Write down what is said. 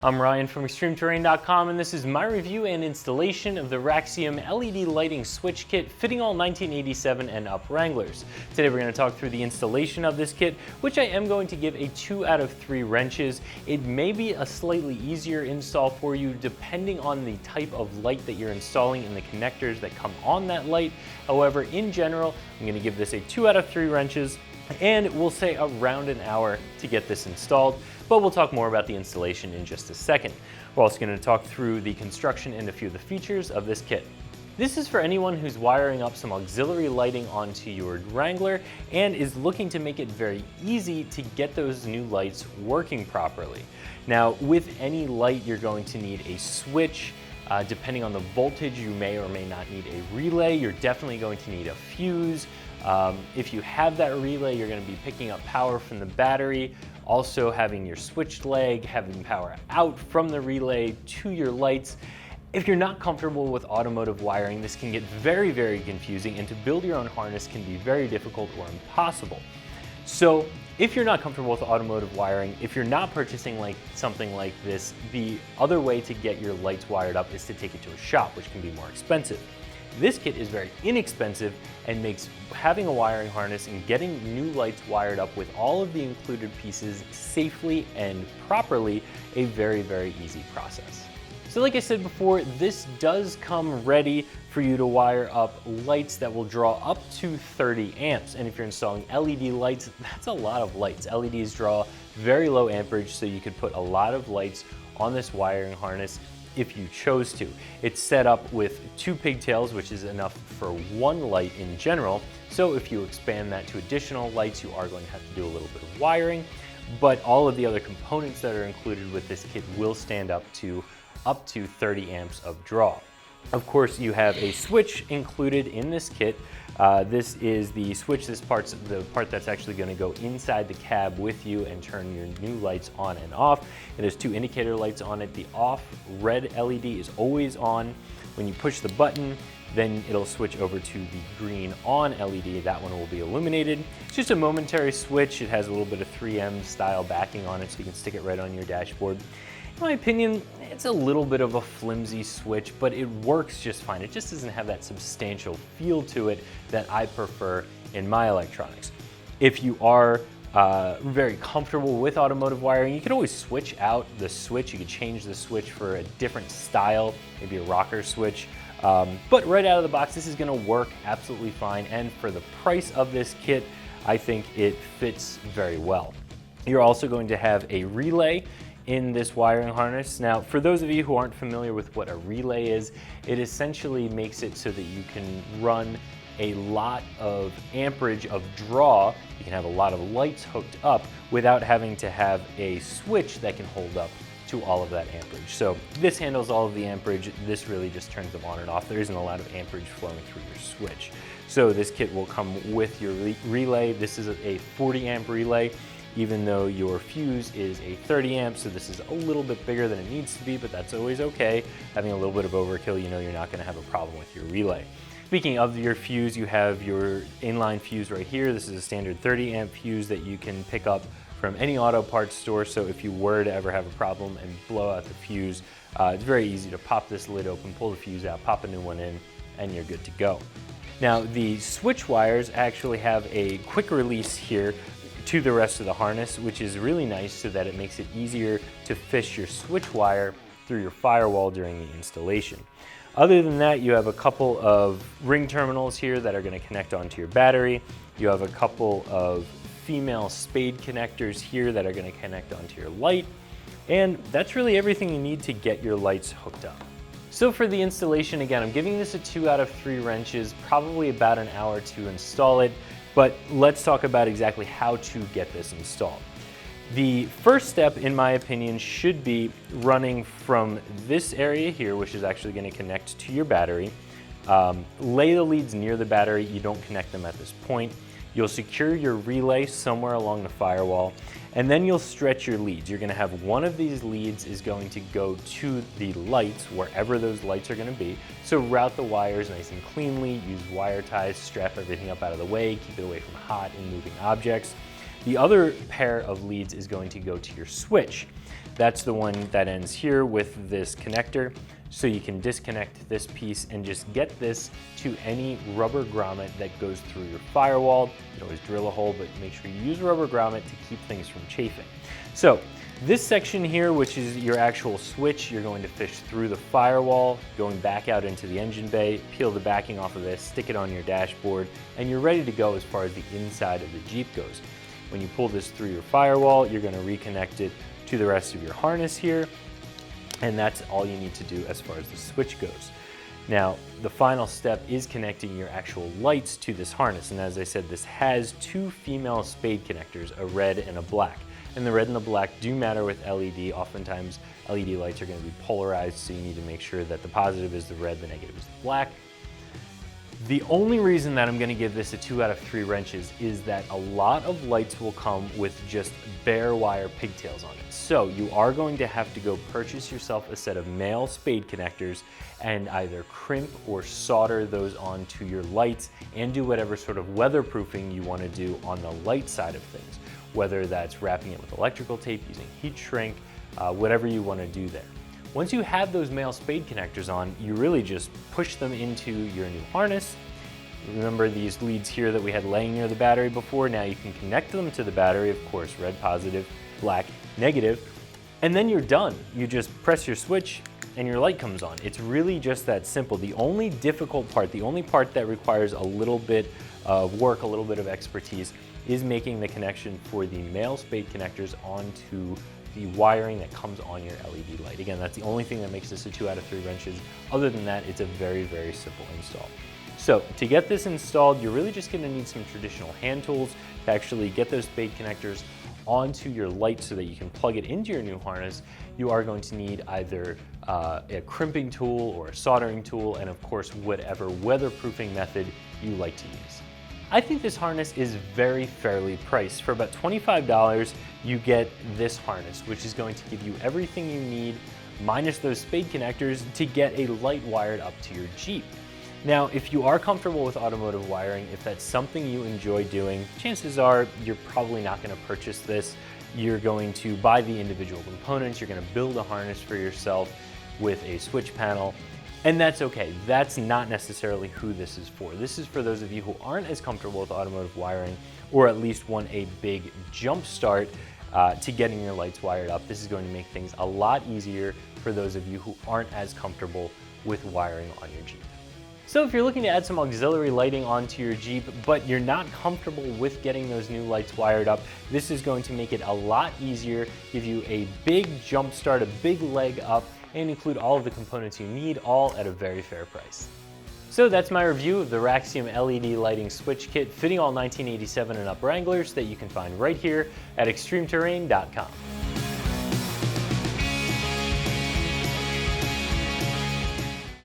I'm Ryan from ExtremeTerrain.com, and this is my review and installation of the Raxiom LED Lighting Switch Kit fitting all 1987 and up Wranglers. Today we're going to talk through the installation of this kit, which I am going to give a 2 out of 3 wrenches. It may be a slightly easier install for you depending on the type of light that you're installing and the connectors that come on that light. However, in general, I'm going to give this a 2 out of 3 wrenches, and we'll say around an hour to get this installed, but we'll talk more about the installation in just a second. We're also going to talk through the construction and a few of the features of this kit. This is for anyone who's wiring up some auxiliary lighting onto your Wrangler and is looking to make it very easy to get those new lights working properly. Now, with any light, you're going to need a switch. Depending on the voltage, you may or may not need a relay. You're definitely going to need a fuse. If you have that relay, you're going to be picking up power from the battery, also having your switch leg, having power out from the relay to your lights. If you're not comfortable with automotive wiring, this can get very, very confusing, and to build your own harness can be very difficult or impossible. So if you're not comfortable with automotive wiring, if you're not purchasing something like this, the other way to get your lights wired up is to take it to a shop, which can be more expensive. This kit is very inexpensive and makes having a wiring harness and getting new lights wired up with all of the included pieces safely and properly a very, very easy process. So like I said before, this does come ready for you to wire up lights that will draw up to 30 amps. And if you're installing LED lights, that's a lot of lights. LEDs draw very low amperage, so you could put a lot of lights on this wiring harness if you chose to. It's set up with 2 pigtails, which is enough for 1 light in general. So if you expand that to additional lights, you are going to have to do a little bit of wiring, but all of the other components that are included with this kit will stand up to 30 amps of draw. Of course, you have a switch included in this kit. This is the switch, the part that's actually going to go inside the cab with you and turn your new lights on and off. It has 2 indicator lights on it. The off red LED is always on. When you push the button, then it'll switch over to the green on LED. That one will be illuminated. It's just a momentary switch. It has a little bit of 3M style backing on it, so you can stick it right on your dashboard. In my opinion, it's a little bit of a flimsy switch, but it works just fine. It just doesn't have that substantial feel to it that I prefer in my electronics. If you are very comfortable with automotive wiring, you can always switch out the switch. You could change the switch for a different style, maybe a rocker switch. But right out of the box, this is going to work absolutely fine. And for the price of this kit, I think it fits very well. You're also going to have a relay in this wiring harness. Now, for those of you who aren't familiar with what a relay is, it essentially makes it so that you can run a lot of amperage of draw. You can have a lot of lights hooked up without having to have a switch that can hold up to all of that amperage. So this handles all of the amperage. This really just turns them on and off. There isn't a lot of amperage flowing through your switch. So this kit will come with your relay. This is a 40 amp relay, even though your fuse is a 30 amp, so this is a little bit bigger than it needs to be, but that's always okay. Having a little bit of overkill, you know you're not going to have a problem with your relay. Speaking of your fuse, you have your inline fuse right here. This is a standard 30 amp fuse that you can pick up from any auto parts store, so if you were to ever have a problem and blow out the fuse, it's very easy to pop this lid open, pull the fuse out, pop a new one in, and you're good to go. Now, the switch wires actually have a quick release here to the rest of the harness, which is really nice so that it makes it easier to fish your switch wire through your firewall during the installation. Other than that, you have a couple of ring terminals here that are going to connect onto your battery. You have a couple of female spade connectors here that are going to connect onto your light. And that's really everything you need to get your lights hooked up. So for the installation, again, I'm giving this a 2 out of 3 wrenches, probably about an hour to install it. But let's talk about exactly how to get this installed. The first step, in my opinion, should be running from this area here, which is actually going to connect to your battery. Lay the leads near the battery. You don't connect them at this point. You'll secure your relay somewhere along the firewall, and then you'll stretch your leads. You're going to have one of these leads is going to go to the lights, wherever those lights are going to be. So route the wires nice and cleanly, use wire ties, strap everything up out of the way, keep it away from hot and moving objects. The other pair of leads is going to go to your switch. That's the one that ends here with this connector. So you can disconnect this piece and just get this to any rubber grommet that goes through your firewall. You can always drill a hole, but make sure you use rubber grommet to keep things from chafing. So this section here, which is your actual switch, you're going to fish through the firewall, going back out into the engine bay, peel the backing off of this, stick it on your dashboard, and you're ready to go as far as the inside of the Jeep goes. When you pull this through your firewall, you're going to reconnect it to the rest of your harness here, and that's all you need to do as far as the switch goes. Now, the final step is connecting your actual lights to this harness, and as I said, this has two female spade connectors, a red and a black. And the red and the black do matter with LED. Oftentimes, LED lights are going to be polarized, so you need to make sure that the positive is the red, the negative is the black. The only reason that I'm going to give this a 2 out of 3 wrenches is that a lot of lights will come with just bare wire pigtails on it. So you are going to have to go purchase yourself a set of male spade connectors and either crimp or solder those onto your lights and do whatever sort of weatherproofing you want to do on the light side of things, whether that's wrapping it with electrical tape, using heat shrink, whatever you want to do there. Once you have those male spade connectors on, you really just push them into your new harness. Remember these leads here that we had laying near the battery before? Now you can connect them to the battery, of course, red positive, black negative, and then you're done. You just press your switch and your light comes on. It's really just that simple. The only difficult part, the only part that requires a little bit of work, a little bit of expertise, is making the connection for the male spade connectors onto the wiring that comes on your LED light. Again, that's the only thing that makes this a 2 out of 3 wrenches. Other than that, it's a very, very simple install. So to get this installed, you're really just gonna need some traditional hand tools to actually get those spade connectors onto your light so that you can plug it into your new harness. You are going to need either a crimping tool or a soldering tool, and of course, whatever weatherproofing method you like to use. I think this harness is very fairly priced. For about $25, you get this harness, which is going to give you everything you need, minus those spade connectors, to get a light wired up to your Jeep. Now, if you are comfortable with automotive wiring, if that's something you enjoy doing, chances are you're probably not going to purchase this. You're going to buy the individual components, you're going to build a harness for yourself with a switch panel, and that's okay. That's not necessarily who this is for. This is for those of you who aren't as comfortable with automotive wiring, or at least want a big jump start to getting your lights wired up. This is going to make things a lot easier for those of you who aren't as comfortable with wiring on your Jeep. So if you're looking to add some auxiliary lighting onto your Jeep, but you're not comfortable with getting those new lights wired up, this is going to make it a lot easier, give you a big jump start, a big leg up, and include all of the components you need, all at a very fair price. So that's my review of the Raxiom LED Lighting Switch Kit fitting all 1987 and up Wranglers that you can find right here at ExtremeTerrain.com.